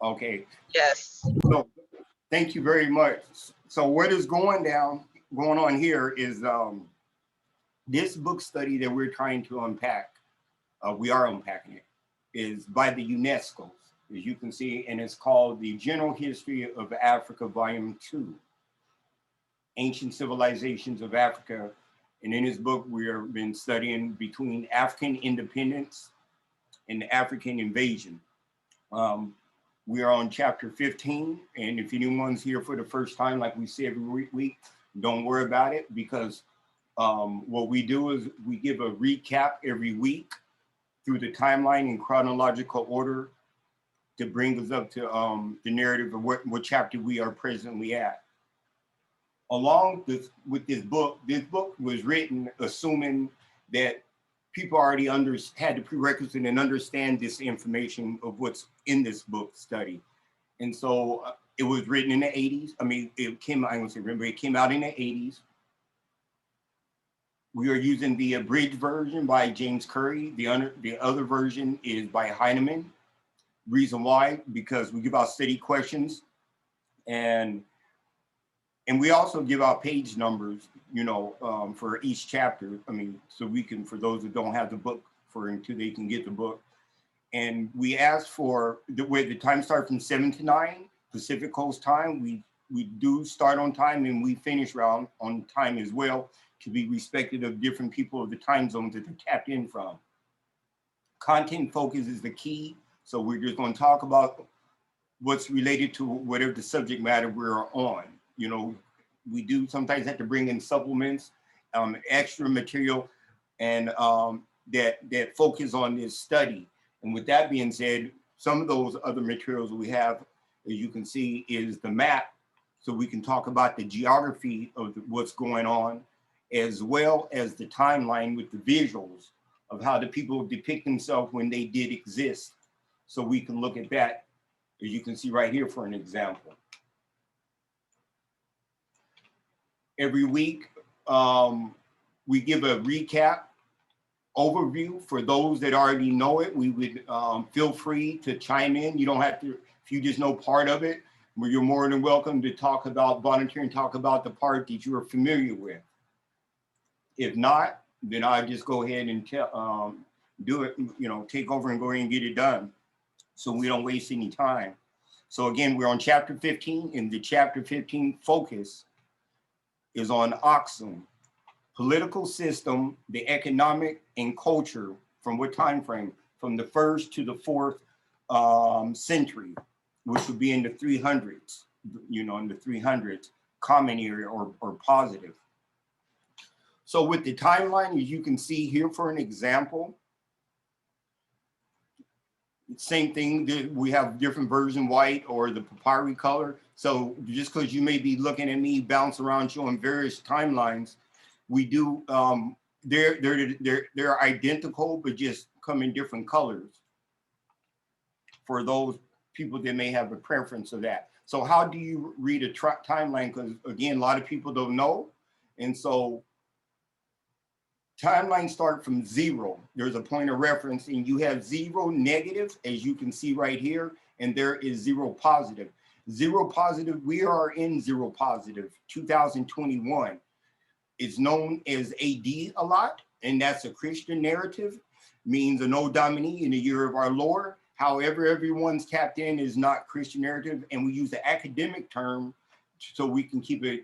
Okay. Yes. So thank you very much. So what is going on here is this book study that we're trying to unpack, we are unpacking it, is by the UNESCO, as you can see, and it's called The General History of Africa, Volume 2, Ancient Civilizations of Africa. And in this book, we have been studying between African independence and African invasion. We are on chapter 15, and if anyone's here for the first time, like we say every week, don't worry about it, because what we do is we give a recap every week through the timeline in chronological order to bring us up to the narrative of what chapter we are presently at. Along with this book was written assuming that people already had the prerequisite and understand this information of what's in this book study. And so it was written in the 80s. I mean, it came out in the 80s. We are using the abridged version by James Curry. The other version is by Heinemann. Reason why, because we give out study questions, and we also give out page numbers, for each chapter. I mean, so we can, for those that don't have the book, until they can get the book. And we ask for the time start from 7 to 9 Pacific Coast time. We do start on time and we finish around on time as well, to be respected of different people of the time zones that they're tapped in from. Content focus is the key. So we're just going to talk about what's related to whatever the subject matter we're on. We do sometimes have to bring in supplements, extra material, and that focus on this study. And with that being said, some of those other materials we have, as you can see, is the map. So we can talk about the geography of what's going on, as well as the timeline with the visuals of how the people depict themselves when they did exist. So we can look at that, as you can see right here for an example. Every week, we give a recap overview. For those that already know it, we would feel free to chime in. You don't have to, if you just know part of it, you're more than welcome to volunteer and talk about the part that you are familiar with. If not, then I just go ahead and do it, take over and go ahead and get it done, so we don't waste any time. So again, we're on chapter 15, and the chapter 15 focus is on Aksum, political system, the economic and culture. From what time frame? From the 1st to the 4th century, which would be in the 300s, in the 300s, common era or positive. So with the timeline, as you can see here for an example, same thing, we have different version, white or the papyri color. So just because you may be looking at me bounce around showing various timelines, we do, they're identical, but just come in different colors for those people that may have a preference of that. So how do you read a timeline? Because again, a lot of people don't know. And so timelines start from 0. There's a point of reference, and you have 0 negative, as you can see right here, and there is 0 positive. 0 positive, we are in 0 positive, 2021. It's known as AD a lot, and that's a Christian narrative, means Anno Domini, in the year of our Lord. However, everyone's tapped in is not Christian narrative, and we use the academic term so we can keep it,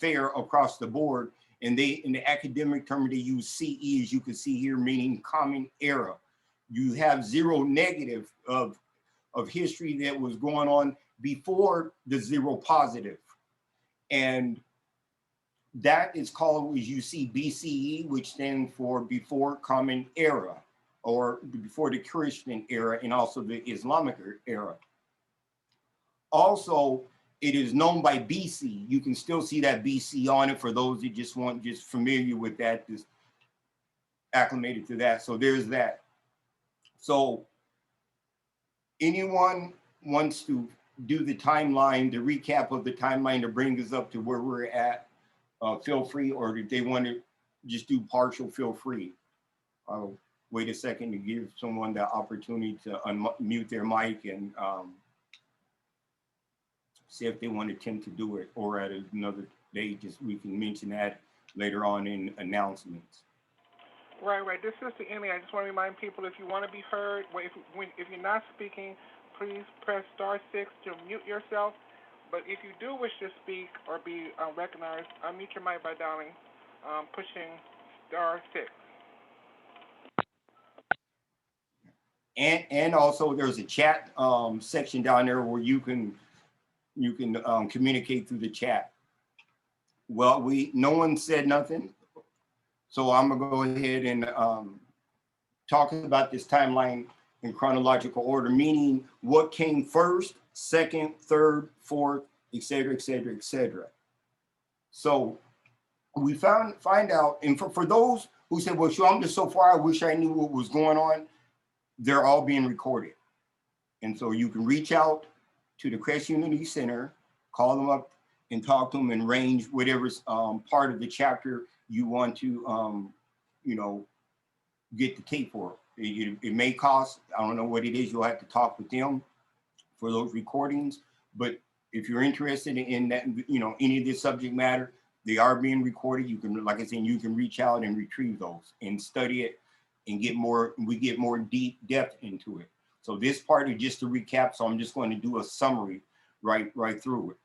fair across the board. And in the academic term, they use CE, as you can see here, meaning common era. You have 0 negative of history that was going on before the 0 positive. And that is called, as you see, BCE, which stands for before common era, or before the Christian era, and also the Islamic era. Also, it is known by BC. You can still see that BC on it for those that just familiar with that, just acclimated to that. So there's that. So anyone wants to do the timeline, the recap of the timeline to bring us up to where we're at, feel free, or if they want to just do partial, feel free. I'll wait a second to give someone the opportunity to unmute their mic and see if they want to attempt to do it, or at another day, just we can mention that later on in announcements. Right, right. This is the ending. I just want to remind people, if you want to be heard, if you're not speaking, please press *6 to mute yourself. But if you do wish to speak or be recognized, unmute your mic by dialing, pushing *6. And also there's a chat section down there where you can communicate through the chat. Well, no one said nothing, so I'm gonna go ahead and talk about this timeline in chronological order, meaning what came first, second, third, fourth, etc., etc., etc. So we find out, and for those who said, well, sure, I'm just so far, I wish I knew what was going on, they're all being recorded. And so you can reach out to the Crest Unity Center, call them up and talk to them and arrange whatever's part of the chapter you want to, get the tape for. It may cost, I don't know what it is, you'll have to talk with them for those recordings. But if you're interested in that, any of this subject matter, they are being recorded. You can, like I said, you can reach out and retrieve those and study it and we get more deep depth into it. So this part is just to recap. So I'm just going to do a summary right through it.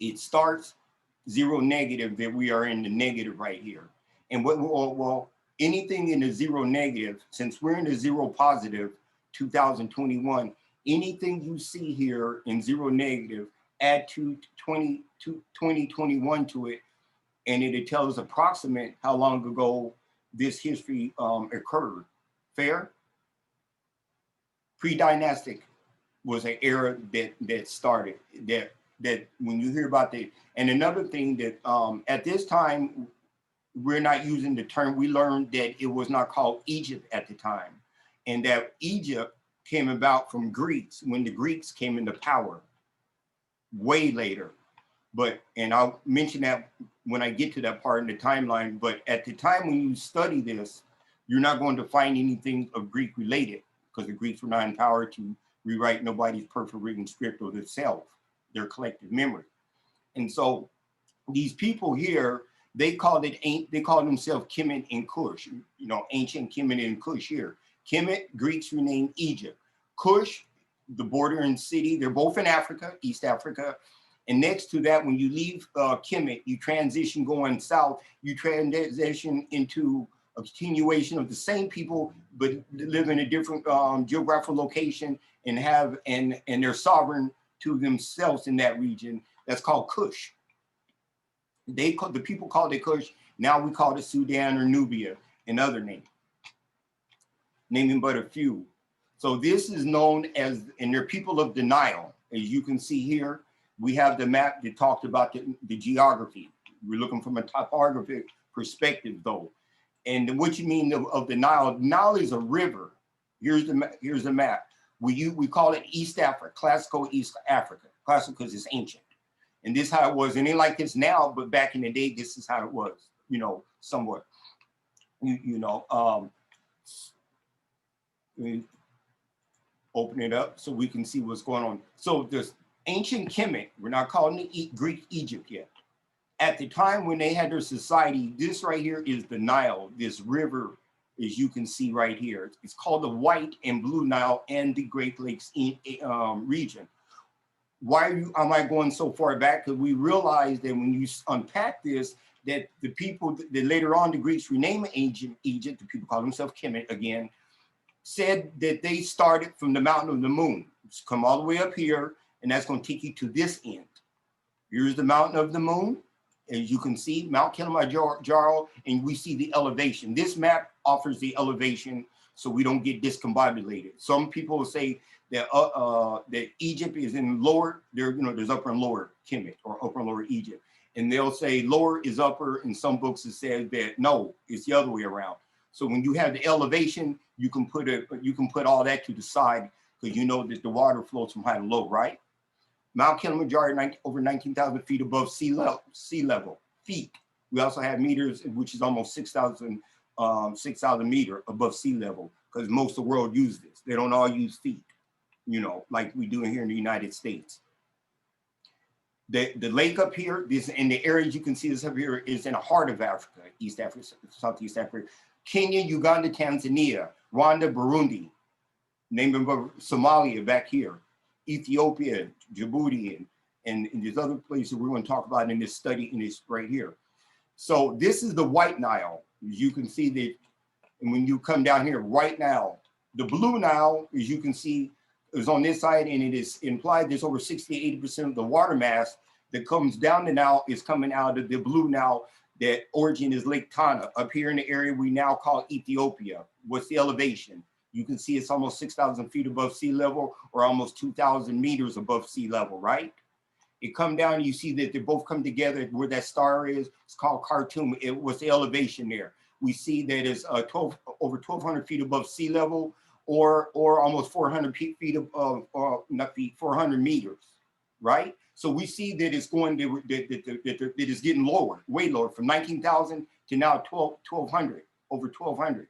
It starts 0 negative, that we are in the negative right here. And well, anything in the 0 negative, since we're in the 0 positive 2021, anything you see here in 0 negative, add 2021 to it, and it tells approximate how long ago this history occurred. Fair? Pre-dynastic was an era that started, that when you hear about the, and another thing that at this time, we're not using the term, we learned that it was not called Egypt at the time, and that Egypt came about from Greeks when the Greeks came into power way later. But, and I'll mention that when I get to that part in the timeline, but at the time when you study this, you're not going to find anything of Greek related, because the Greeks were not empowered to rewrite nobody's perfect written script of itself, their collective memory. And so these people here, they called themselves Kemet and Kush, ancient Kemet and Kush here. Kemet, Greeks renamed Egypt. Kush, the bordering city, they're both in Africa, East Africa. And next to that, when you leave Kemet, you transition going south, you transition into a continuation of the same people, but live in a different geographical location and they're sovereign to themselves in that region. That's called Kush. The people called it Kush. Now we call it Sudan or Nubia, and other names, naming but a few. So this is known as, and they're people of the Nile. As you can see here, we have the map that talked about the geography. We're looking from a topographic perspective though. And what you mean of the Nile? Nile is a river. Here's the map. We call it East Africa, classical East Africa. Classical because it's ancient. And this is how it was. And it ain't like this now, but back in the day, this is how it was, somewhat. Open it up so we can see what's going on. So this ancient Kemet, we're not calling it Greek Egypt yet. At the time when they had their society, this right here is the Nile, this river, as you can see right here. It's called the White and Blue Nile and the Great Lakes region. Why am I going so far back? Because we realized that when you unpack this, that the people that later on the Greeks renamed ancient Egypt, the people call themselves Kemet again, said that they started from the mountain of the moon. It's come all the way up here, and that's going to take you to this end. Here's the mountain of the moon. As you can see, Mount Kilimanjaro, and we see the elevation. This map offers the elevation so we don't get discombobulated. Some people will say that that Egypt is in lower, there's upper and lower Kemet or upper and lower Egypt. And they'll say lower is upper. In some books it says that no, it's the other way around. So when you have the elevation, you can put all that to the side because you know that the water flows from high to low, right? Mount Kilimanjaro, over 19,000 feet above sea level, feet. We also have meters, which is almost 6,000 meter above sea level, because most of the world uses this. They don't all use feet, like we do here in the United States. The lake up here, this in the areas you can see this up here is in the heart of Africa, East Africa, Southeast Africa, Kenya, Uganda, Tanzania, Rwanda, Burundi, name them Somalia back here, Ethiopia, Djibouti, and these other places we're going to talk about in this study in this right here. So this is the White Nile. As you can see that, and when you come down here, White Nile. The Blue Nile, as you can see, is on this side, and it is implied there's over 60–80% of the water mass that comes down the Nile is coming out of the Blue Nile. That origin is Lake Tana. Up here in the area we now call Ethiopia. What's the elevation? You can see it's almost 6,000 feet above sea level, or almost 2,000 meters above sea level, right? It come down, you see that they both come together where that star is. It's called Khartoum. It was the elevation there. We see that it's over 1,200 feet above sea level, or almost 400 feet of, not feet, 400 meters, right? So we see that it's going to, that it's getting lower, way lower, from 19,000 to now 1,200, over 1,200.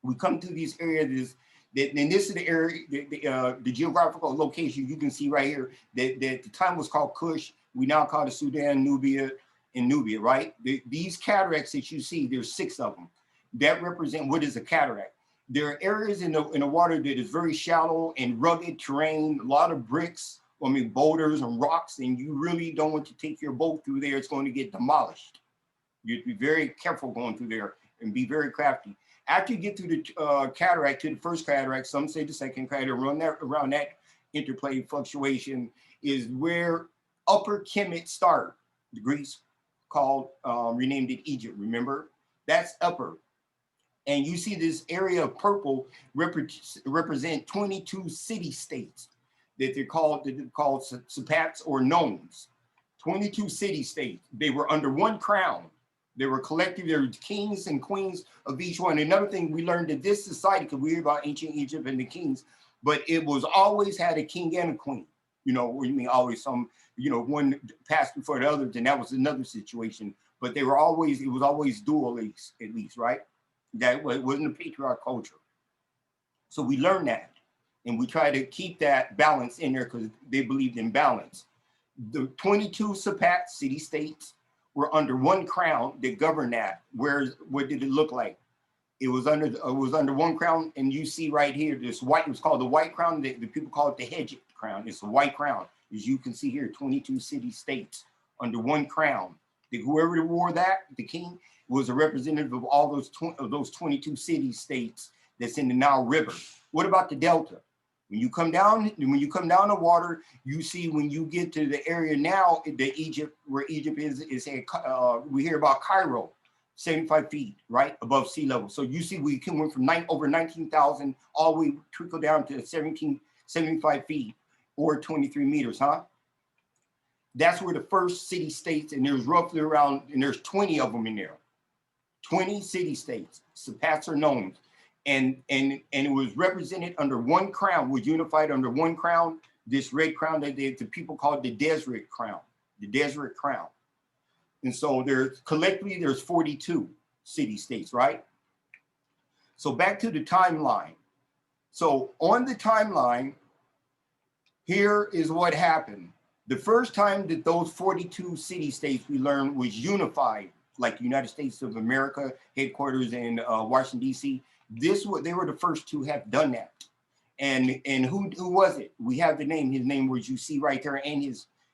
We come to these areas, and this is the area, the geographical location you can see right here, that the time was called Kush. We now call it Sudan, Nubia, and Nubia, right? These cataracts that you see, there's 6 of them. That represent what is a cataract. There are areas in the water that is very shallow and rugged terrain, a lot of bricks, boulders and rocks, and you really don't want to take your boat through there. It's going to get demolished. You have to be very careful going through there and be very crafty. After you get through the cataract, to the first cataract, some say the second cataract, around that interplay fluctuation is where Upper Kemet started. The Greeks called, renamed it Egypt, remember? That's upper. And you see this area of purple represent 22 city-states that they're called Sapats or nomes. 22 city-states. They were under one crown. They were collective, they were kings and queens of each one. Another thing we learned that this society, because we hear about ancient Egypt and the kings, but it was always had a king and a queen. You know, what you mean always some, one passed before the other, then that was another situation. But they were always, it was always dual at least, right? That it wasn't a patriarch culture. So we learned that. And we try to keep that balance in there because they believed in balance. The 22 Sapat city-states were under one crown that governed that. What did it look like? It was under one crown, and you see right here, this white, it was called the white crown. The people call it the hedge crown. It's a white crown. As you can see here, 22 city-states under one crown. Whoever wore that, the king, was a representative of all those 22 city-states that's in the Nile River. What about the Delta? When you come down the water, you see when you get to the area now, where Egypt is we hear about Cairo, 75 feet, right, above sea level. So you see we went from over 19,000 all the way trickle down to 75 feet or 23 meters, huh? That's where the first city-states, and there's roughly around, and there's 20 of them in there. 20 city-states, Sapats or nomes. And it was represented under one crown, was unified under one crown, this red crown that the people called the Deseret crown, And so collectively there's 42 city-states, right? So back to the timeline. So on the timeline, here is what happened. The first time that those 42 city-states we learned was unified, like the United States of America headquarters in Washington, D.C., they were the first to have done that. And who was it? We have the name. His name was, you see right there, and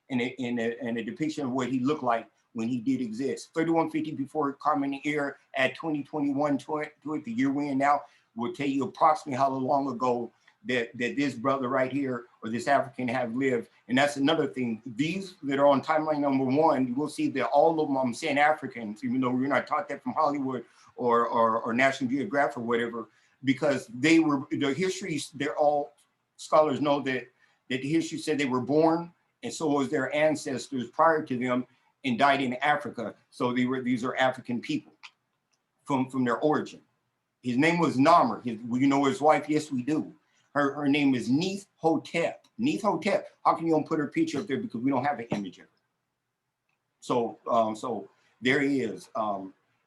a depiction of what he looked like when he did exist. 3150 before Common Era at 2021 to it, the year we're in now, will tell you approximately how long ago that this brother right here or this African have lived. And that's another thing. These that are on timeline number 1, you will see that all of them, I'm saying Africans, even though we're not taught that from Hollywood or National Geographic or whatever, because they were, the histories, they're all scholars know that the history said they were born, and so was their ancestors prior to them, and died in Africa. So these are African people from their origin. His name was Namer. You know his wife? Yes, we do. Her name is Neith Hotep. Neith Hotep. How can you don't put her picture up there, because we don't have an image of her? So there he is.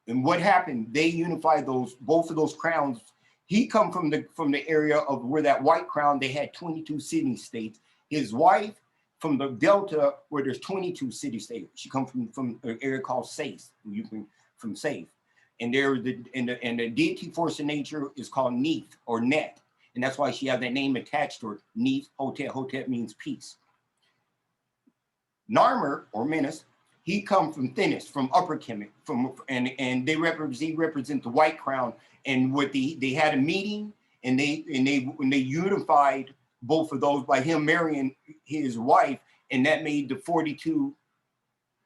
And what happened? They unified both of those crowns. He come from the area of where that white crown. They had 22 city-states. His wife from the Delta, where there's 22 city-states. She comes from an area called Saith. You can from Saith, and there the deity force of nature is called Neith or Net, and that's why she has that name attached to her. Neith Hotep. Hotep means peace. Narmer or Menace, he come from Thinnest, from Upper Kemet, and they represent the white crown. And what they had a meeting, and they unified both of those by him marrying his wife, and that made the 42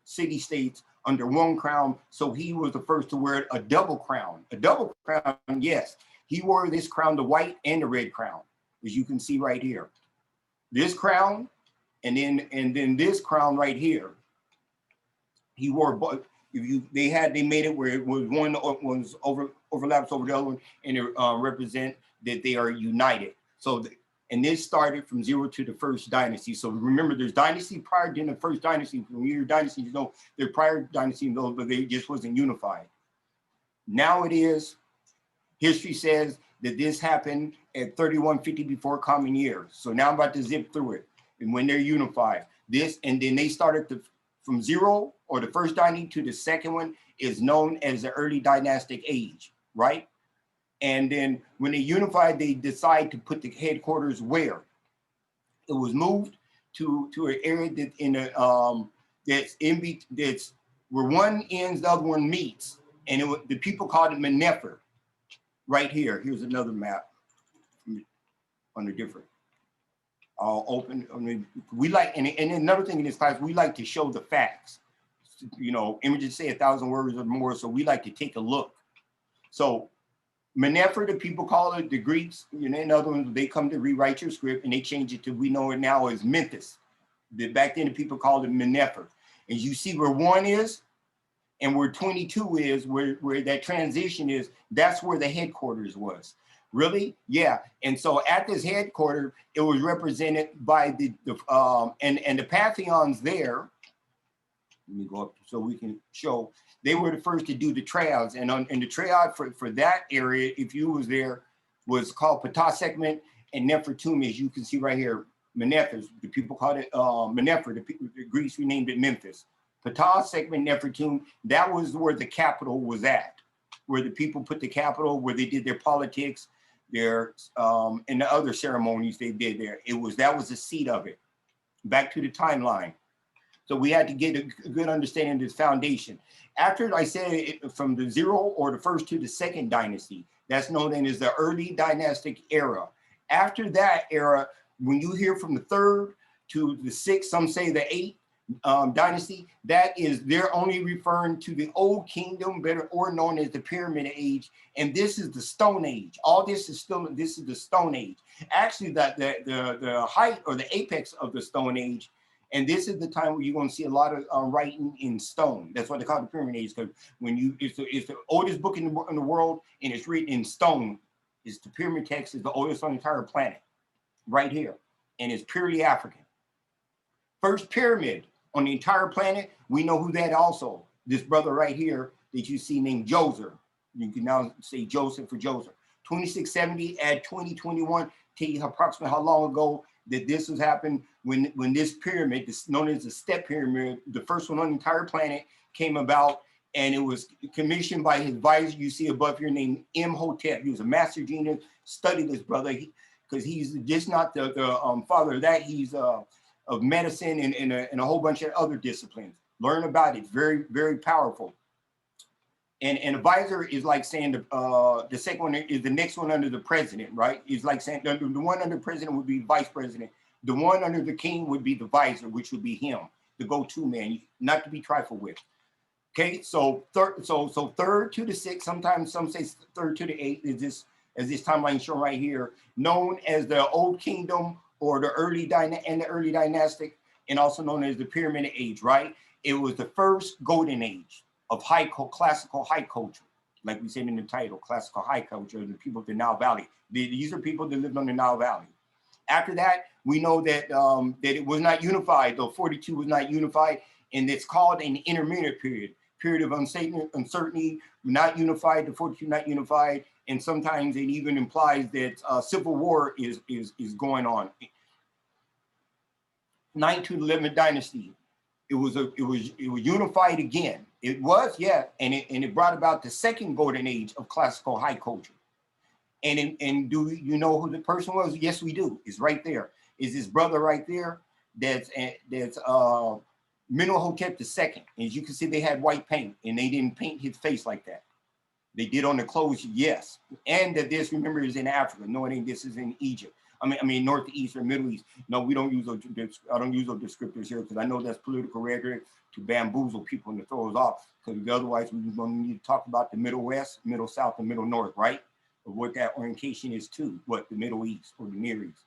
city-states under one crown. So he was the first to wear a double crown. A double crown, yes. He wore this crown, the white and the red crown, as you can see right here. This crown, and then this crown right here. He wore both. They made it where it was one was overlaps over the other one, and it represent that they are united. So and this started from 0 to the first dynasty. So remember, there's dynasty prior to the first dynasty. When you hear dynasty, you know they're prior dynasty, but they just wasn't unified. Now it is. History says that this happened at 3150 before Common Year. So now I'm about to zip through it. And when they're unified, this, and then they started from 0 or the first dynasty to the second one is known as the Early Dynastic Age, right? And then when they unified, they decide to put the headquarters where? It was moved to an area that in a that's where one ends, the other one meets, and the people called it Menefer. Right here. Here's another map on a different. I'll open. I mean, we like, and another thing in this class, we like to show the facts. You know, images say 1,000 words or more, so we like to take a look. So Menefer, the people call it, the Greeks, you know, in other ones, they come to rewrite your script and they change it to, we know it now as Memphis. Back then, the people called it Menefer. And you see where 1 is and where 22 is, where that transition is, that's where the headquarters was. Really? Yeah. And so at this headquarters, it was represented by the Pantheons there. Let me go up so we can show. They were the first to do the triads, and the triad for that area, if you was there, was called Ptah Sekhmet and Nefertum, as you can see right here. Menephis, the people called it Menefer, the Greeks renamed it Memphis. Ptah Sekhmet, Nefertum, that was where the capital was at, where the people put the capital, where they did their politics, their and the other ceremonies they did there. That was the seat of it. Back to the timeline. So we had to get a good understanding of this foundation. After I said it, from the 0 or the first to the second dynasty, that's known as the Early Dynastic Era. After that era, when you hear from the 3rd to the 6th, some say the 8th dynasty, that is, they're only referring to the Old Kingdom, better or known as the Pyramid Age, and this is the Stone Age. All this is the Stone Age. Actually, the height or the apex of the Stone Age. And this is the time where you're going to see a lot of writing in stone. That's why they call it the Pyramid Age, because it's the oldest book in the world, and it's written in stone. It's the pyramid text is the oldest on the entire planet, right here, and it's purely African. First pyramid on the entire planet. We know who that also. This brother right here that you see named Joseph. You can now say Joseph for Joseph. 2670 at 2021. Tell you approximately how long ago that this has happened when this pyramid, this known as the Step Pyramid, the first one on the entire planet, came about, and it was commissioned by his advisor you see above here named Imhotep. He was a master genius. Study this brother, because he's just not the father of that. He's of medicine and a whole bunch of other disciplines. Learn about it. Very, very powerful. And an advisor is like saying the second one is the next one under the president, right? It's like saying the one under the president would be vice president. The one under the king would be the visor, which would be him, the go-to man, not to be trifled with. Okay, so third to the 6th, sometimes some say 3rd to the 8th is this, as this timeline shown right here, known as the Old Kingdom or the Early Dynastic, and also known as the Pyramid Age, right? It was the first golden age of classical high culture, like we said in the title, classical high culture, the people of the Nile Valley. These are people that lived on the Nile Valley. After that, we know that that it was not unified, though 42 was not unified, and it's called an intermediate period of uncertainty, not unified, the 42 not unified, and sometimes it even implies that civil war is going on. 9th to 11th dynasty, it was unified again. It was, yeah, and it brought about the second golden age of classical high culture. And do you know who the person was? Yes, we do. It's right there. Is his brother right there? That's Mentuhotep II. As you can see, they had white paint, and they didn't paint his face like that. They did on the clothes, yes. And that this, remember, is in Africa. No, it ain't. This is in Egypt. I mean, Northeast or Middle East. No, we don't use those. I don't use those descriptors here because I know that's political rhetoric to bamboozle people and to throw us off. Because otherwise, we're going to need to talk about the Middle West, Middle South, and Middle North, right? Of what that orientation is to, what the Middle East or the Near East.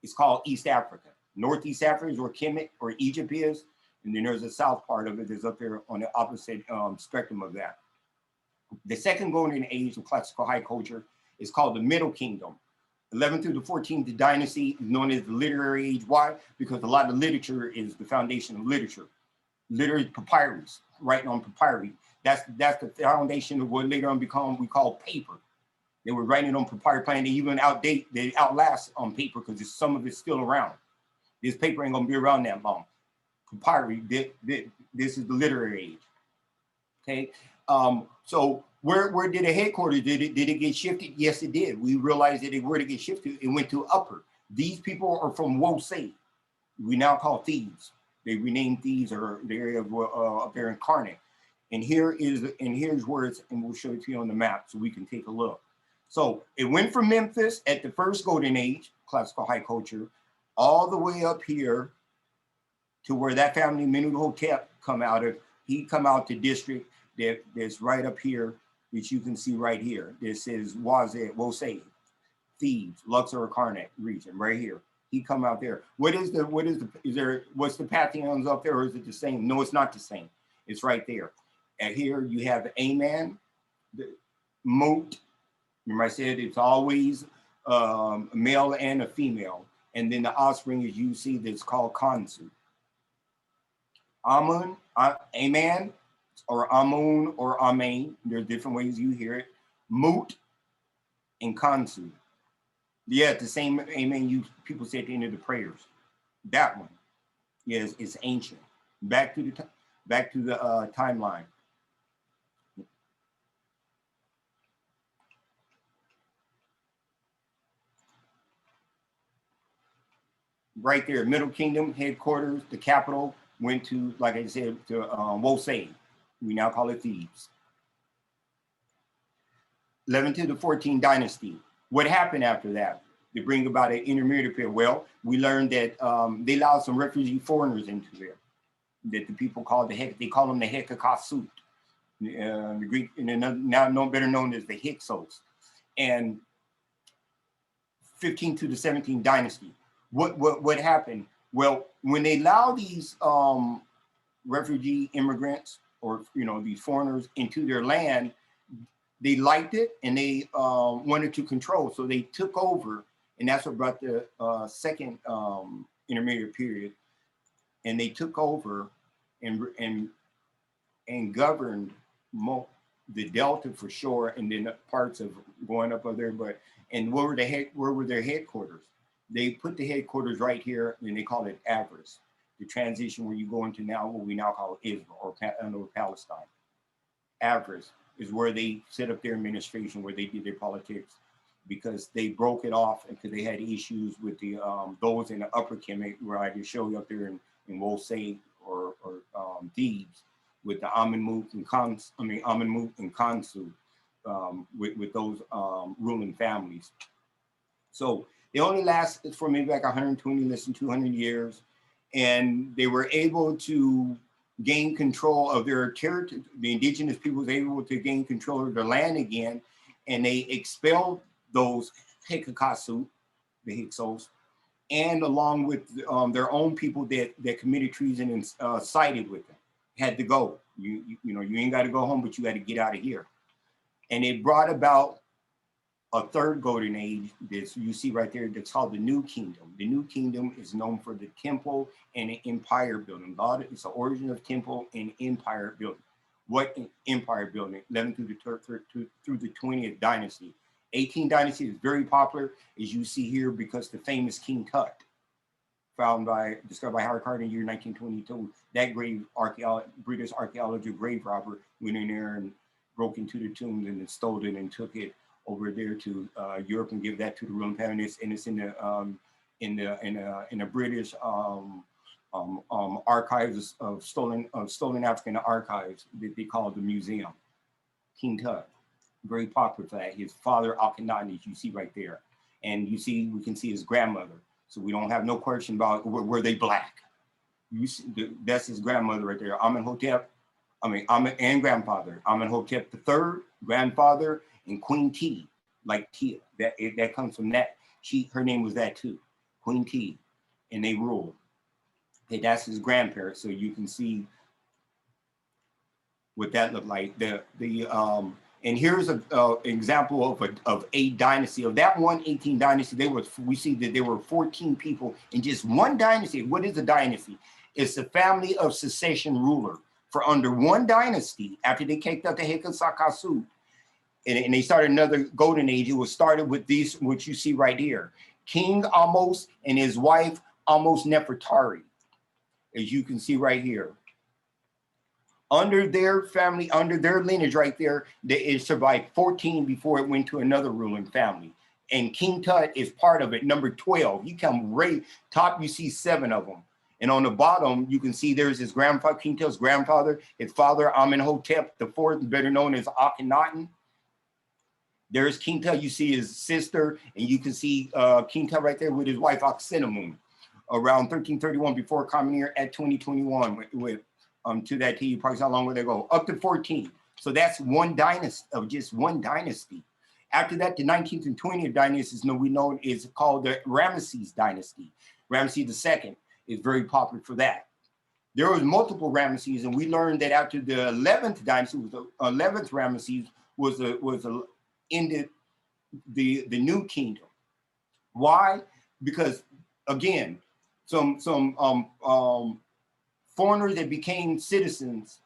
It's called East Africa. Northeast Africa is where Kemet or Egypt is, and then there's a south part of it that's up there on the opposite spectrum of that. The second golden age of classical high culture is called the Middle Kingdom. 11th through the 14th dynasty is known as the literary age. Why? Because a lot of literature is the foundation of literature. Literary papyrus, writing on papyri. That's the foundation of what later on we call paper. They were writing it on papyrus plan. They even they outlast on paper because some of it's still around. This paper ain't gonna be around that long. Papyri, this is the literary age. Okay, so where did the headquarters, did it get shifted? Yes, it did. We realized that where did it get shifted? It went to Upper. These people are from Wosei. We now call Thebes. They renamed Thebes, or the area of up there in Karnak. And here's where it's, and we'll show it to you on the map so we can take a look. So it went from Memphis at the first golden age, classical high culture, all the way up here to where that family Mentuhotep come out of. He come out to district that's right up here, which you can see right here. This is Wosei, Thebes, Luxor, Karnak region, right here. He come out there. What's the pantheons up there, or is it the same? No, it's not the same. It's right there. And here you have Aman, the Mut. Remember I said it's always a male and a female. And then the offspring, as you see, that's called Khonsu. Amun, Aman, or Amun, or Amen. There's different ways you hear it. Mut and Khonsu. Yeah, the same Amen people say at the end of the prayers. That one is ancient. Back to the timeline. Right there, Middle Kingdom headquarters, the capital went to, like I said, to Wosei. We now call it Thebes. 11th to the 14th dynasty. What happened after that? To bring about an intermediate period. Well, we learned that they allowed some refugee foreigners into there. That the people called they call them the Hekakasut. The Greek, and they're now better known as the Hyksos. And 15th to the 17th dynasty. What happened? Well, when they allow these refugee immigrants, or these foreigners, into their land, they liked it and they wanted to control. So they took over, and that's what brought the second intermediate period. And they took over and governed the Delta for sure, and then parts of going up there. And where were their headquarters? They put the headquarters right here, and they call it Avars, the transition where you go into now what we now call Israel or Palestine. Avars is where they set up their administration, where they did their politics, because they broke it off because they had issues with the those in the upper Kemet, where I just showed you up there in Wosei or Thebes, with the Amenmut and Khonsu, with those ruling families. So they only lasted for maybe like 120, less than 200 years, and they were able to gain control of their territory. The indigenous people were able to gain control of their land again, and they expelled those Hekakasut, the Hyksos, and along with their own people that committed treason and sided with them, had to go. You ain't got to go home, but you got to get out of here. And it brought about a third golden age that you see right there, that's called the New Kingdom. The New Kingdom is known for the temple and the empire building. It's the origin of temple and empire building. What empire building? 11th through the 20th dynasty. 18th dynasty is very popular, as you see here, because the famous King Tut. discovered by Howard Carter in the year 1922. That British archaeology grave robber went in there and broke into the tombs and then stole it and took it over there to Europe and give that to the ruling family. And it's in the British archives of stolen African archives that they call the museum. King Tut, very popular for that. His father Akhenaten, as you see right there, and we can see his grandmother. So we don't have no question about were they black. You see, that's his grandmother right there. Amenhotep, and grandfather. Amenhotep III, grandfather, and Queen T, like Tia. That comes from that. Her name was that too, Queen T, and they ruled. Okay, that's his grandparents. So you can see what that looked like. And here's an example of a dynasty. Of that 118 dynasty, we see that there were 14 people in just one dynasty. What is a dynasty? It's a family of succession ruler for under one dynasty. After they kicked out the Hekasakasu, and they started another golden age, it was started with these, which you see right here. King Amos and his wife, Amos Nefertari, as you can see right here. Under their family, under their lineage right there, it survived 14 before it went to another ruling family. And King Tut is part of it, number 12. You come right top, you see 7 of them. And on the bottom, you can see there's his grandfather, King Tut's grandfather, his father, Amenhotep IV, better known as Akhenaten. There's King Tut, you see his sister, and you can see King Tut right there with his wife, Akhenaten, around 1331 before coming here at 2021 with to that T, you probably saw how long would they go, up to 14. So that's one dynasty of just one dynasty. After that, the 19th and 20th dynasties we know is called the Ramesses dynasty. Ramesses II is very popular for that. There was multiple Ramesses, and we learned that after the 11th dynasty, was the 11th Ramesses ended the new kingdom. Why? Because again, some foreigners that became citizens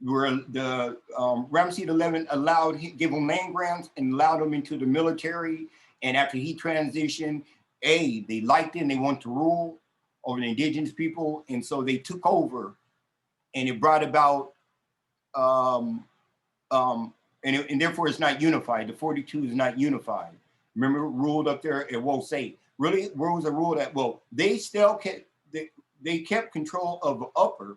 were the Ramesses XI give them land grants and allowed them into the military. And after he transitioned, they liked it and they wanted to rule over the indigenous people. And so they took over, and it brought about, and therefore it's not unified. The 42 is not unified. Remember, ruled up there, it won't say. Really, where was the rule that, well, they still kept, they kept control of the upper,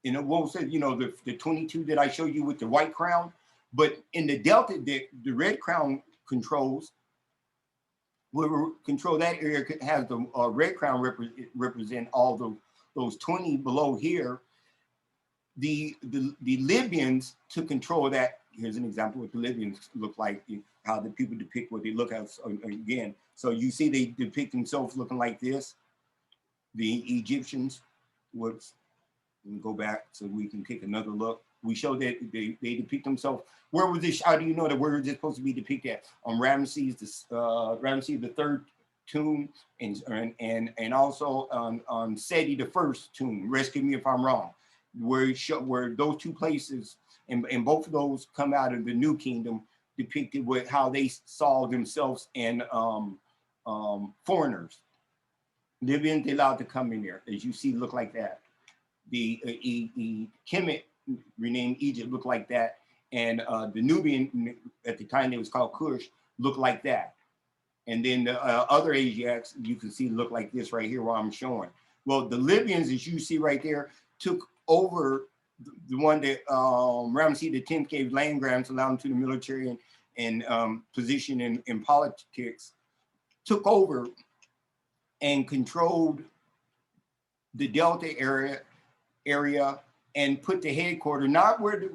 and it won't say, the 22 that I showed you with the white crown, but in the delta, the red crown controls, whoever control that area has the red crown represent all those 20 below here. The Libyans took control of that. Here's an example of what the Libyans look like, how the people depict what they look at again. So you see they depict themselves looking like this. The Egyptians, go back so we can take another look. We show that they depict themselves. Where was this? How do you know that where is it supposed to be depicted at? On Ramesses III tomb, and also on Seti I tomb. Rescue me if I'm wrong. Where those two places, and both of those come out of the New Kingdom, depicted with how they saw themselves and foreigners. Libyans, they allowed to come in there, as you see, look like that. The Kemet, renamed Egypt, looked like that, and the Nubian, at the time it was called Kush, looked like that. And then the other Asiatics, you can see, look like this right here, where I'm showing. Well, the Libyans, as you see right there, took over the one that Ramesses X gave land grants, allowed them to the military and position in politics, took over and controlled the Delta area and put the headquarters, not where the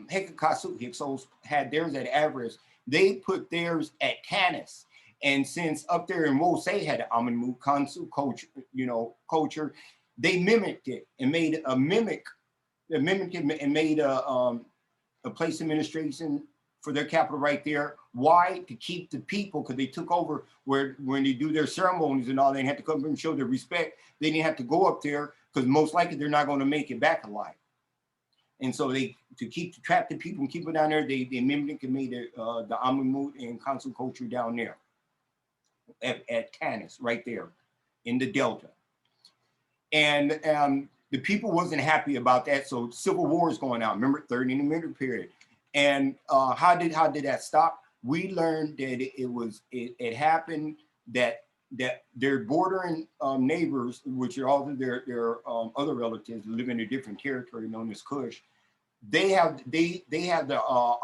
Hyksos had theirs at Avarice. They put theirs at Tanis. And since up there in Wosei had the Amunmu Kansu culture, they mimicked it and made a mimic. They mimicked it and made a place administration for their capital right there. Why? To keep the people, because they took over when they do their ceremonies and all, they had to come and show their respect. They didn't have to go up there because most likely they're not going to make it back alive. And so to trap the people and keep it down there, they mimicked and made the Amunmut and Kansu culture down there at Tanis, right there in the Delta. And the people wasn't happy about that. So civil war is going on. Remember, 30 minute period. And how did that stop? We learned that it happened that their bordering neighbors, which are all their other relatives live in a different territory known as Kush, they had the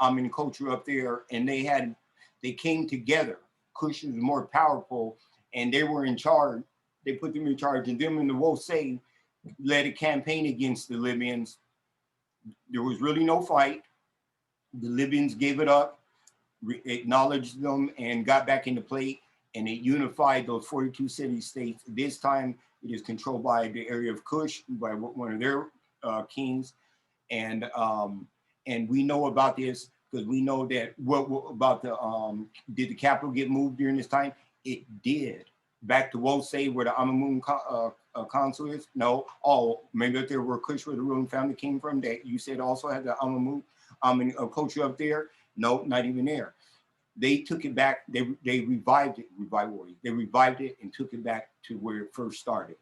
Amun culture up there, and they came together. Kush was more powerful, and they were in charge. They put them in charge, and them and the Wosei led a campaign against the Libyans. There was really no fight. The Libyans gave it up, acknowledged them, and got back into play, and it unified those 42 city-states. This time, it is controlled by the area of Kush, by one of their kings, and we know about this because we know that what about did the capital get moved during this time? It did. Back to Wosei, where the Amamun council is? No. Oh, maybe if there were Kush, where the ruling family came from, that you said also had the Amamun culture up there? No, not even there. They took it back. They revived it. They revived it and took it back to where it first started.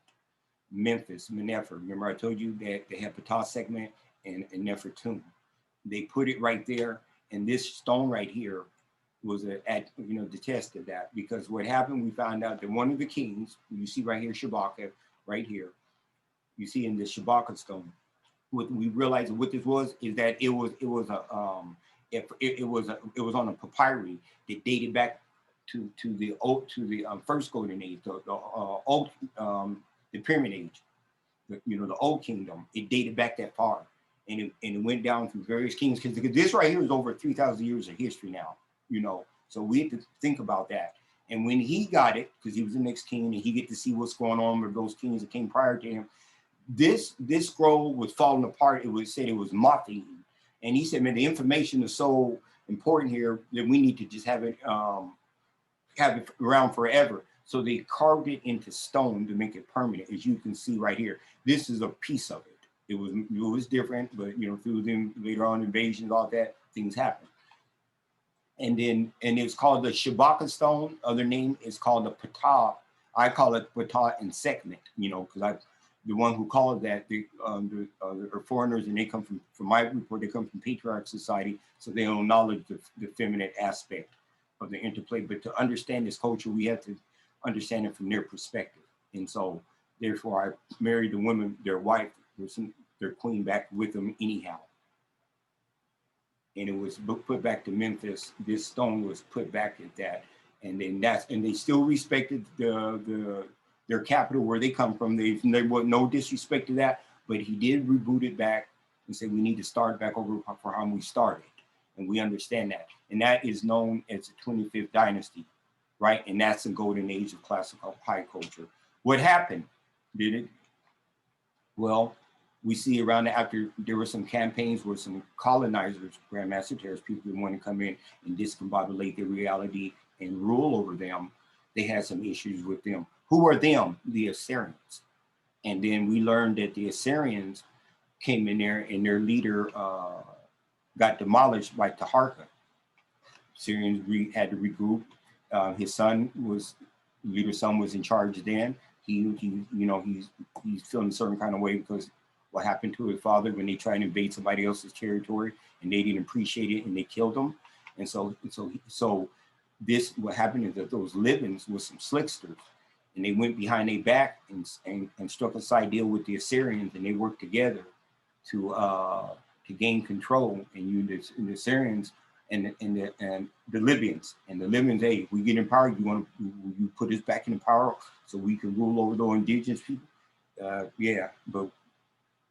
Memphis, Menefer. Remember I told you that they have Ptah segment and Nefertum. They put it right there, and this stone right here was the test of that, because what happened, we found out that one of the kings, you see right here, Shabaka, right here, you see in the Shabaka stone. What we realized what this was is that it was on a papyri that dated back to the first golden age, the pyramid age, the old kingdom. It dated back that far, and it went down through various kings, because this right here is over 3,000 years of history now. So we have to think about that. And when he got it, because he was the next king, and he get to see what's going on with those kings that came prior to him, this scroll was falling apart. It was said it was moth-eaten, and he said, man, the information is so important here that we need to just have it around forever. So they carved it into stone to make it permanent, as you can see right here. This is a piece of it. It was different, but through them later on invasions, all that, things happened. And it's called the Shabaka Stone. Other name is called the Ptah. I call it Ptah and segment, because the one who called that, are foreigners, and they come from my report, they come from patriarch society, so they don't acknowledge the feminine aspect of the interplay. But to understand this culture, we have to understand it from their perspective. And so therefore I married the women, their wife, their queen, back with them anyhow. And it was put back to Memphis. This stone was put back at that, and then they still respected their capital, where they come from. There was no disrespect to that, but he did reboot it back and say we need to start back over for how we started, and we understand that. And that is known as the 25th dynasty, right? And that's the golden age of classical high culture. What happened? Did it? Well, we see around after there were some campaigns where some colonizers, grandmaster terrorists, people who want to come in and discombobulate their reality and rule over them. They had some issues with them. Who are them? The Assyrians. And then we learned that the Assyrians came in there, and their leader got demolished by Taharka. Assyrians had to regroup. His leader's son was in charge then. He's feeling a certain kind of way because what happened to his father when they tried to invade somebody else's territory, and they didn't appreciate it, and they killed him. And so what happened is that those Libyans were some slicksters, and they went behind their back and struck a side deal with the Assyrians, and they worked together to gain control. And the Assyrians and the Libyans, hey, if we get in power, you put us back in power so we can rule over the indigenous people? Yeah, but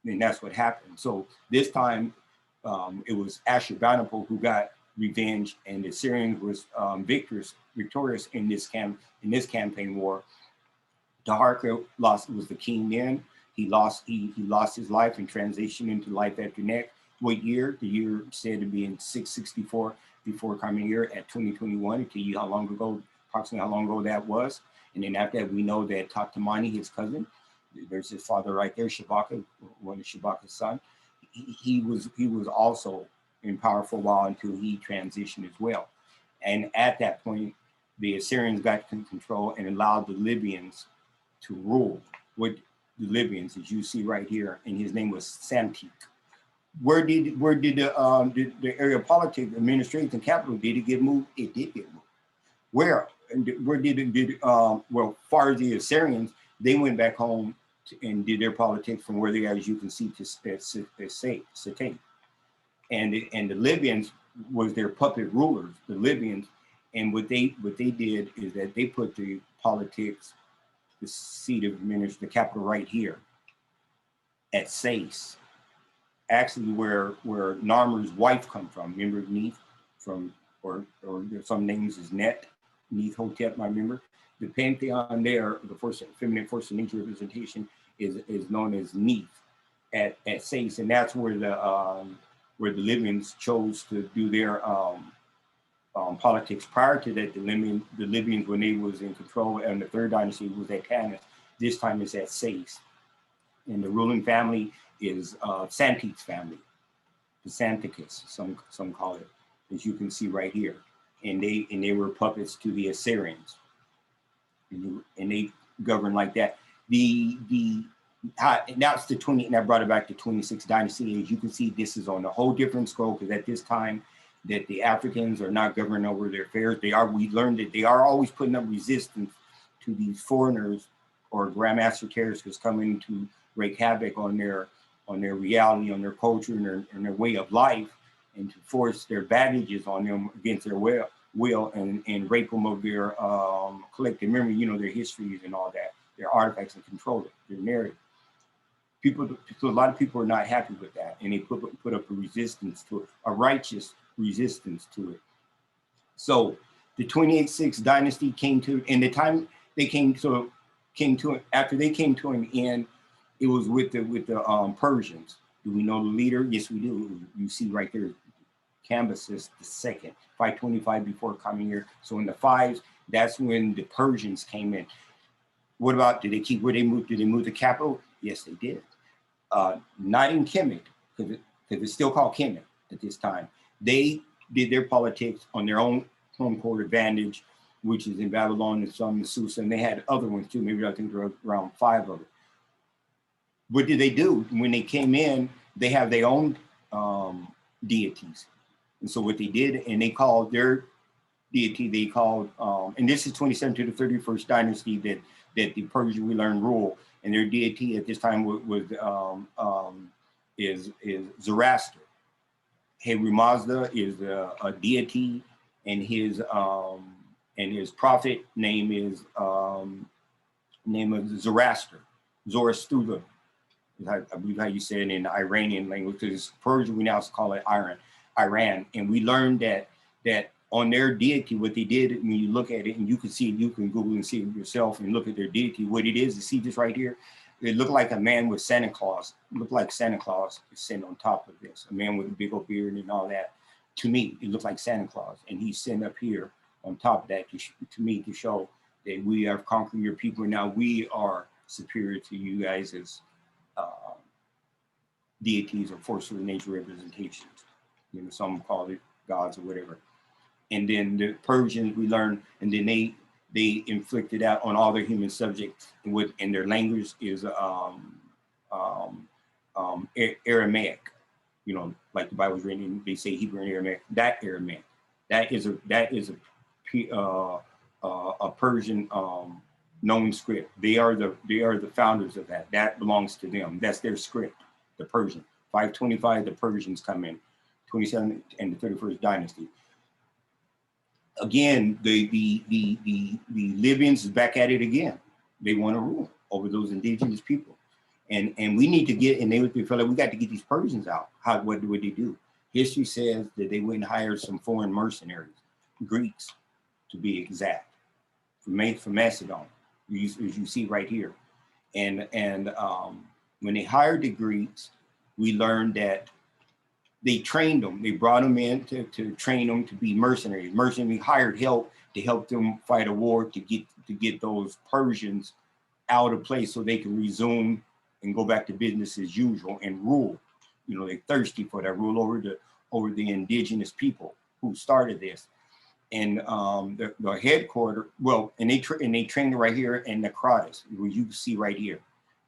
and that's what happened. So this time it was Ashurbanipal who got revenge, and the Assyrians was victorious in this campaign war. Taharka was the king then. He lost his life and transitioned into life after next. What year? The year said to be in 664 before coming year at 2021. To you approximately how long ago that was. And then after that, we know that Taktamani, his cousin, there's his father right there, Shabaka, one of Shabaka's son. He was also in power for a while until he transitioned as well. And at that point, the Assyrians got control and allowed the Libyans to rule with the Libyans, as you see right here, and his name was Santik. Where did the area of politics, administration, capital, did it get moved? It did get moved. Where did it well, far as the Assyrians, they went back home and did their politics from where they are, as you can see, to Satan. And the Libyans was their puppet rulers, the Libyans, and what they did is that they put the politics, the seat of ministry, the capital right here at Sais, actually where Narmer's wife come from. Remember Neith from, or there's some names is Net, Neith Hotep, I remember. The pantheon there, the first feminine force of nature representation is known as Neith at Sais, and that's where the Libyans chose to do their politics. Prior to that, the Libyans, when they was in control, and the Third Dynasty was at Tanis. This time it's at Sais, and the ruling family is Santik's family, the Santicus, some call it, as you can see right here, and they were puppets to the Assyrians, and they governed like that. That's the 20, and I brought it back to 26th Dynasty Age. You can see this is on a whole different scroll, because at this time that the Africans are not governing over their affairs. We learned that they are always putting up resistance to these foreigners or grandmaster terrorists coming to wreak havoc on their reality, on their culture, and their way of life, and to force their baggages on them against their will and rape them of their collective memory, their histories and all that, their artifacts, and control it, their narrative. So a lot of people are not happy with that, and they put up a resistance to it, a righteous resistance to it. So the 26th dynasty came to, and the time they came to after they came to an end, it was with the Persians. Do we know the leader? Yes, we do. You see right there, Cambyses II, 525 before coming here. So in the fives, that's when the Persians came in. What about, did they move the capital? Yes, they did. Not in Kemet, because it's still called Kemet at this time. They did their politics on their own home court advantage, which is in Babylon and some in Susa, and they had other ones too. Maybe I think there were around 5 of them. What did they do? When they came in, they have their own deities. And so what they did, and they called their deity, they called, and this is 27th to the 31st dynasty that the Persians we learned rule, and their deity at this time is Zoroaster. Hebrew Mazda is a deity, and his prophet name is Zoroaster, Zoroaster. I believe how you say it in the Iranian language, because Persian we now call it Iran, and we learned that on their deity, what they did, when you look at it, and you can see, you can Google and see it yourself and look at their deity, what it is, you see this right here, it looked like a man with Santa Claus, it looked like Santa Claus is sitting on top of this, a man with a big old beard and all that. To me, it looked like Santa Claus, and he's sitting up here on top of that to me to show that we have conquered your people, and now we are superior to you guys as deities or force of nature representations. Some call it gods or whatever. And then the Persians we learned, and then they inflicted that on all their human subjects, and their language is Aramaic. Like the Bible's written, they say Hebrew and Aramaic. That Aramaic, that is a Persian known script. They are the founders of that. That belongs to them. That's their script. The Persian. 525, the Persians come in. 27 and the 31st dynasty. Again, the Libyans is back at it again. They want to rule over those indigenous people, and we need to get. And they feel like we got to get these Persians out. What would they do? History says that they went and hired some foreign mercenaries, Greeks, to be exact, from Macedon, as you see right here, and when they hired the Greeks, we learned that they trained them. They brought them in to train them to be mercenaries. Mercenaries hired help to help them fight a war to get those Persians out of place so they can resume and go back to business as usual and rule. They're thirsty for that rule over the indigenous people who started this. And the headquarters, well, and they trained right here in Necrotis, where you can see right here.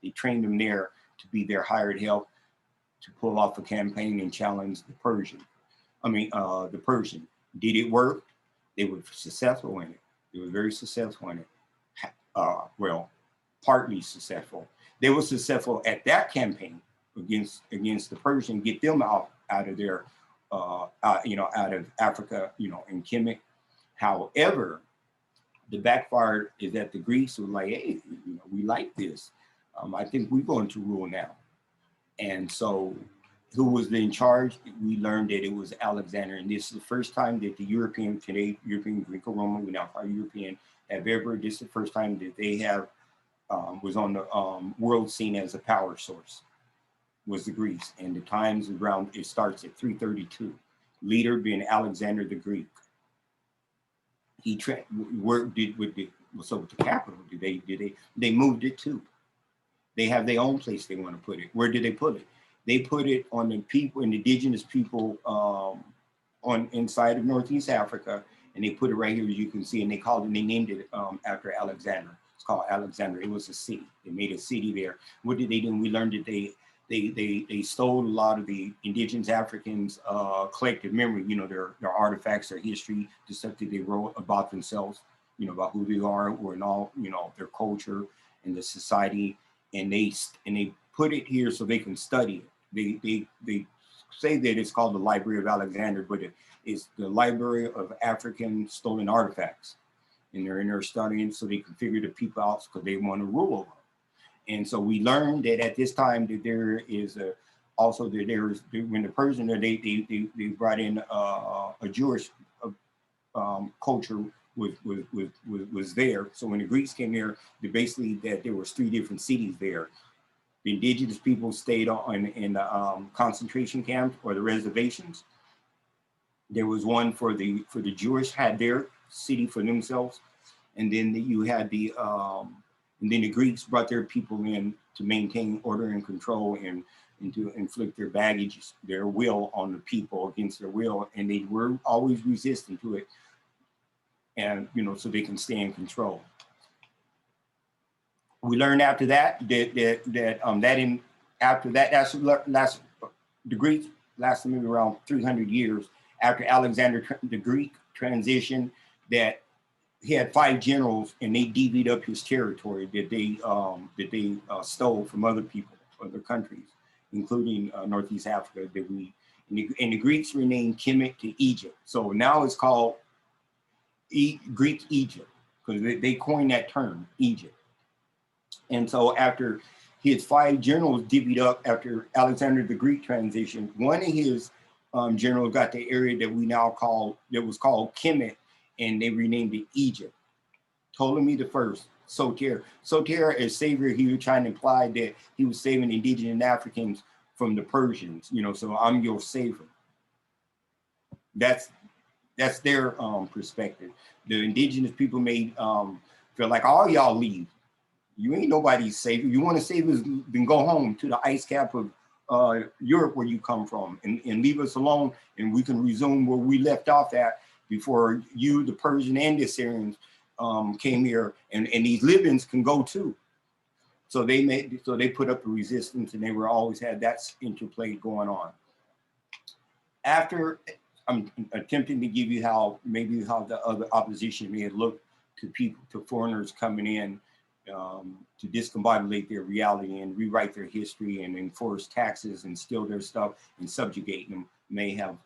They trained them there to be their hired help to pull off a campaign and challenge the Persian. The Persian. Did it work? They were successful in it. They were very successful in it. Well, partly successful. They were successful at that campaign against the Persian, get them out of their, out of Africa, in Kemet. However, the backfire is that the Greeks were like, hey, we like this. I think we're going to rule now. And so who was in charge? We learned that it was Alexander. And this is the first time that the European, today, European Greco-Roman, we now call European, this is the first time that they have, was on the world scene as a power source, was the Greeks. And the times around, it starts at 332. Leader being Alexander the Greek. With the capital, they moved it to. They have their own place they want to put it. Where did they put it? They put it on the people, indigenous people on inside of Northeast Africa, and they put it right here, as you can see, and they named it after Alexander. It's called Alexander. It was a city. They made a city there. What did they do? We learned that they stole a lot of the indigenous Africans' collective memory, their artifacts, their history, the stuff that they wrote about themselves, about who they are, or in all, their culture and the society, and they put it here so they can study it. They say that it's called the Library of Alexander, but it's the Library of African Stolen Artifacts, and they're in there studying so they can figure the people out because they want to rule over them. And so we learned that at this time that there is when the Persian, they brought in a Jewish culture was there. So when the Greeks came here, there was 3 different cities there. The indigenous people stayed in the concentration camps or the reservations. There was one for the Jewish, had their city for themselves, and then you had and then the Greeks brought their people in to maintain order and control and to inflict their baggage, their will on the people against their will, and they were always resistant to it, and so they can stay in control. We learned after that the Greeks lasted maybe around 300 years after Alexander the Greek transition, that he had 5 generals and they divvied up his territory that they stole from other people, other countries, including Northeast Africa. And the Greeks renamed Kemet to Egypt. So now it's called Greek Egypt, because they coined that term, Egypt. And so after his 5 generals divvied up after Alexander the Greek transition, one of his generals got the area that was called Kemet, and they renamed it Egypt. Ptolemy the First, Soter. Soter as savior, he was trying to imply that he was saving indigenous Africans from the Persians, so I'm your savior. That's their perspective. The indigenous people made feel like, all y'all leave. You ain't nobody's savior. You want to save us, then go home to the ice cap of Europe where you come from, and leave us alone, and we can resume where we left off at before you, the Persian and the Assyrians, came here, and these Libyans can go too. So they put up a resistance, and they were always had that interplay going on. After, I'm attempting to give you how the other opposition may have looked to foreigners coming in to discombobulate their reality and rewrite their history and enforce taxes and steal their stuff and subjugate them, may have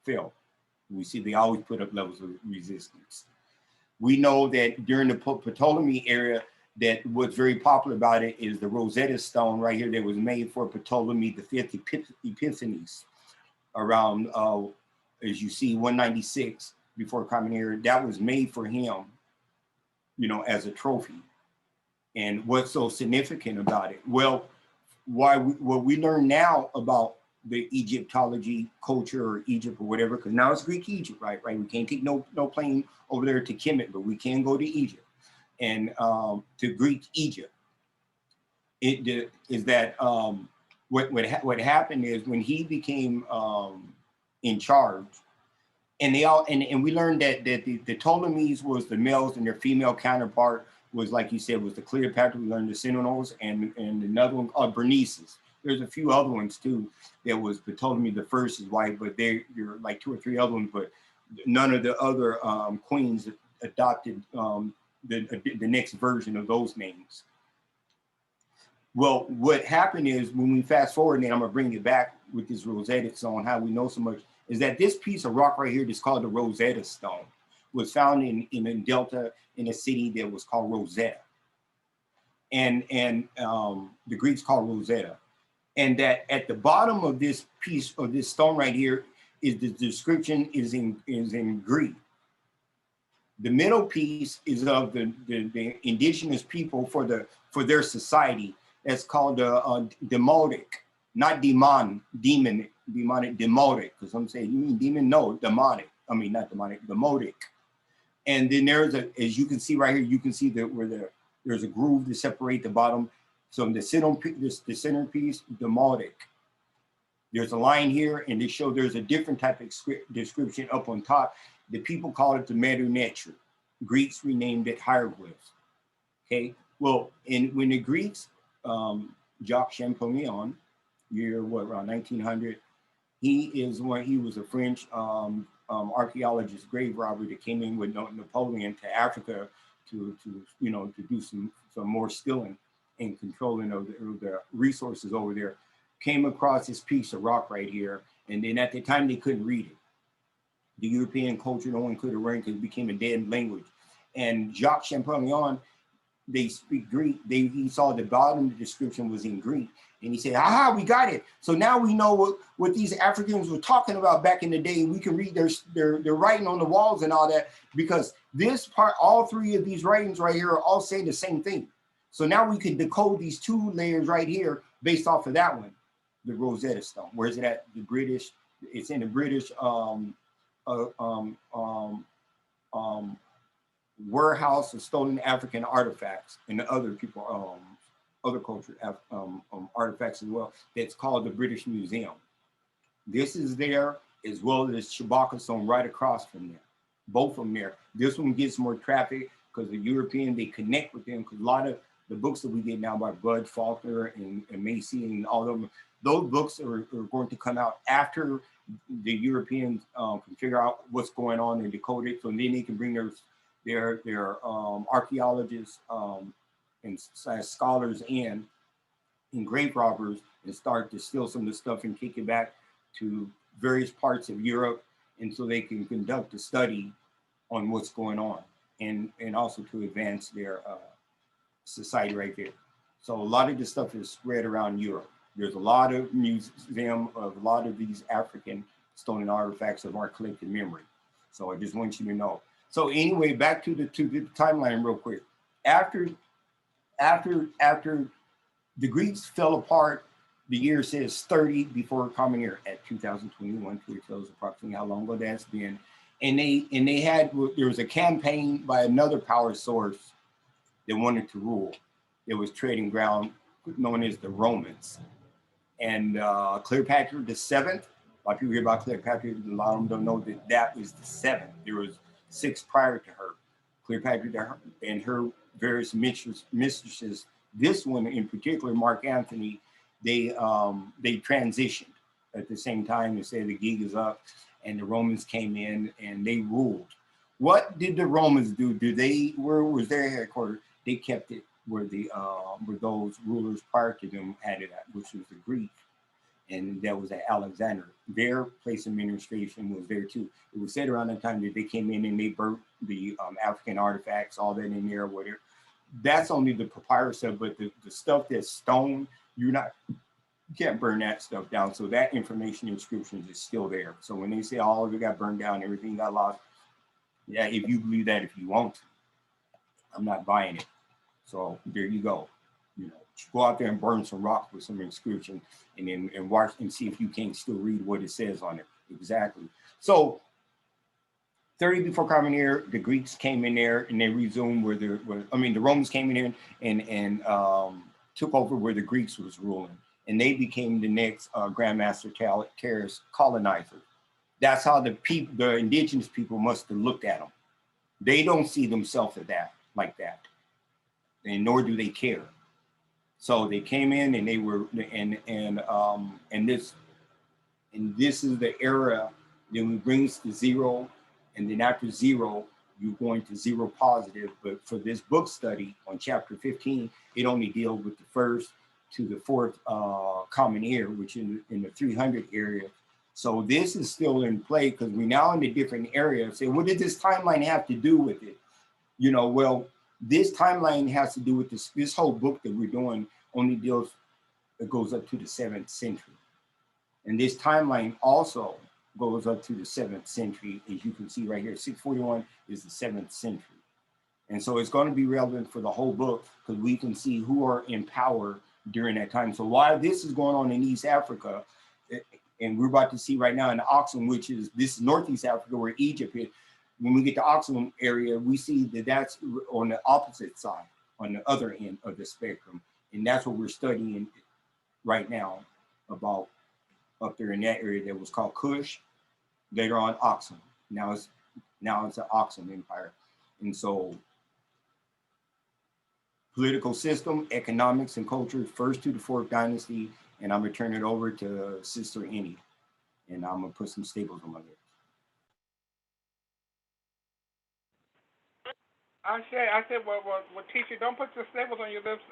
failed. We see they always put up levels of resistance. We know that during the Ptolemy era, that what's very popular about it is the Rosetta Stone right here that was made for Ptolemy V Epiphanes around, as you see, 196 before Common Era. That was made for him, as a trophy. And what's so significant about it? Well, what we learn now about the Egyptology culture, or Egypt or whatever, because now it's Greek Egypt, right? We can't take no plane over there to Kemet, but we can go to Egypt and to Greek Egypt. What happened is when he became in charge, And they all, and we learned that the Ptolemies was the males, and their female counterpart was, like you said, was the Cleopatra. We learned the Seminoles, and another one called Bernices. There's a few other ones too. There was the Ptolemy the first is white, but you're like 2 or 3 other ones, but none of the other queens adopted the next version of those names. Well, what happened is when we fast forward, and then I'm gonna bring it back with this Rosetta Stone, how we know so much, is that this piece of rock right here that's called the Rosetta Stone was found in a delta in a city that was called Rosetta. And the Greeks called Rosetta. And that at the bottom of this piece of this stone right here is the description is in Greek. The middle piece is of the indigenous people for their society. That's called demotic, not demonic, demotic. Because some say, you mean demon? No, demonic. I mean, not demonic, demotic. And then there's as you can see right here, you can see that where there's a groove to separate the bottom. So the center piece, demotic. There's a line here, and they show there's a different type of description up on top. The people call it the metanetra. Greeks renamed it hieroglyphs. Okay, well, when the Greeks, Jacques Champollion, year what, around 1900, he was a French archaeologist, grave robber that came in with Napoleon to Africa to do some more skilling and controlling of the resources over there. Came across this piece of rock right here, and then at the time they couldn't read it. The European culture, no one could have read it because it became a dead language. And Jacques Champollion, they speak Greek. He saw the bottom of the description was in Greek, and he said, "Aha, we got it! So now we know what these Africans were talking about back in the day. We can read their writing on the walls and all that, because this part, all 3 of these writings right here are all saying the same thing. So now we can decode these 2 layers right here based off of that one, the Rosetta Stone. Where is it at? The British. It's in the British warehouse of stolen African artifacts and other people, other culture artifacts as well. That's called the British Museum. This is there, as well as Shabaka Stone right across from there. Both of them there. This one gets more traffic because the European, they connect with them, because a lot of the books that we get now by Bud Faulkner and Macy and all of them, those books are going to come out after the Europeans can figure out what's going on and decode it, so then they can bring their archaeologists and scholars and grave robbers and start to steal some of the stuff and kick it back to various parts of Europe, and so they can conduct a study on what's going on and also to advance their society right there. So a lot of this stuff is spread around Europe. There's a lot of museum of a lot of these African stolen artifacts of our collective memory. So I just want you to know. So anyway, back to the timeline real quick. After the Greeks fell apart, the year says 30 before Common Era at 2021, which tells approximately how long ago that's been. And there was a campaign by another power source that wanted to rule. It was trading ground known as the Romans. And Cleopatra the 7th, a lot of people hear about Cleopatra, a lot of them don't know that was the 7th. There was 6 prior to her. Cleopatra and her various mistresses, this one in particular, Mark Antony, they transitioned at the same time and said the gig is up, and the Romans came in and they ruled. What did the Romans do? Where was their headquarters? They kept it where those rulers prior to them had it at, which was the Greek, and that was at Alexander. Their place of administration was there too. It was said around that time that they came in and they burnt the African artifacts, all that in there, whatever. That's only the papyrus stuff, but the stuff that's stone, you can't burn that stuff down. So that information inscriptions is still there. So when they say all of it got burned down, everything got lost, yeah, if you believe that, if you want to, I'm not buying it. So there you go. Go out there and burn some rock with some inscription, and watch and see if you can still read what it says on it. Exactly. So 30 before Common Era, the Greeks came in there and they resumed the Romans came in here and took over where the Greeks was ruling, and they became the next Grandmaster terrorist colonizer. That's how the people, the indigenous people must have looked at them. They don't see themselves as that, like that, and nor do they care. So they came in and they were, and this is the era. Then we brings to zero, and then after zero, you're going to zero positive. But for this book study on chapter 15, it only deals with the first to the fourth common era, which in the 300 area. So this is still in play because we're now in a different area. So what did this timeline have to do with it? You know, well, this timeline has to do with this whole book that we're doing only deals, it goes up to the 7th century. And this timeline also goes up to the 7th century. As you can see right here, 641 is the 7th century. And so it's going to be relevant for the whole book because we can see who are in power during that time. So while this is going on in East Africa, and we're about to see right now in Oxum, which is, this is Northeast Africa where Egypt is. When we get to Oxum area, we see that that's on the opposite side, on the other end of the spectrum. And that's what we're studying right now about up there in that area that was called Kush, later on Oxum. Now it's the Oxum Empire. And so political system, economics, and culture, first to the 4th dynasty. And I'm gonna turn it over to Sister Annie. And I'm gonna put some staples on my lips. I said, well, teacher, don't put the staples on your lips.